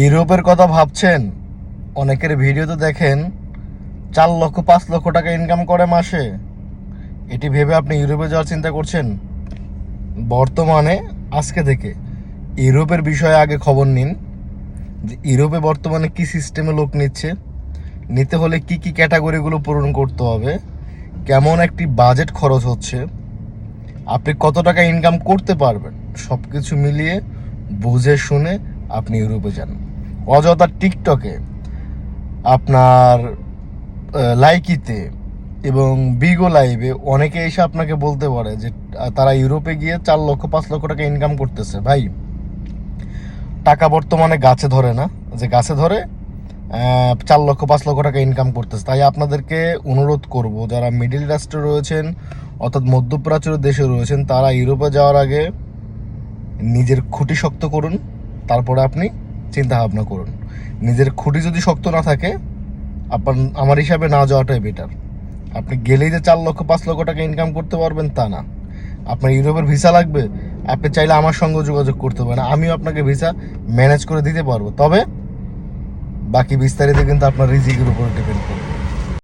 ইউরোপের কথা ভাবছেন? অনেকের ভিডিও তো দেখেন 4 লক্ষ 5 লক্ষ টাকা ইনকাম করে মাসে। এটি ভেবে আপনি ইউরোপে যাওয়ার চিন্তা করছেন? বর্তমানে আজকে থেকে ইউরোপের বিষয়ে আগে খবর নিন যে ইউরোপে বর্তমানে কি সিস্টেমে লোক নিতে হলে কি কি ক্যাটাগরিগুলো পূরণ করতে হবে, কেমন একটি বাজেট খরচ হচ্ছে, আপনি কত টাকা ইনকাম করতে পারবেন, সব কিছু মিলিয়ে বুঝে শুনে আপনি ইউরোপে যান। অযথা টিকটকে আপনার লাইকিতে এবং বিগো লাইভে অনেকে এসে আপনাকে বলতে পারে যে তারা ইউরোপে গিয়ে 4 লক্ষ 5 লক্ষ টাকা ইনকাম করতেছে। ভাই, টাকা বর্তমানে গাছে ধরে না, যে গাছে ধরে 4 লক্ষ 5 লক্ষ টাকা ইনকাম করতেছে। তাই আপনাদেরকে অনুরোধ করব, যারা মিডিল রাষ্ট্রে রয়েছেন অর্থাৎ মধ্যপ্রাচ্যের দেশে রয়েছেন, তারা ইউরোপে যাওয়ার আগে নিজের খুঁটি শক্ত করুন, তারপরে আপনি চিন্তা ভাবনা করুন। নিজের খুঁটি যদি শক্ত না থাকে, আমার হিসাবে না যাওয়াটাই বেটার। আপনি গেলেই যে 4 লক্ষ 5 লক্ষ টাকা ইনকাম করতে পারবেন তা না। আপনার ইউরোপের ভিসা লাগবে, আপনি চাইলে আমার সঙ্গে যোগাযোগ করতে পারেন, আমিও আপনাকে ভিসা ম্যানেজ করে দিতে পারবো। তবে বাকি বিস্তারিত কিন্তু আপনার রিজিকের উপর ডিপেন্ড করবে।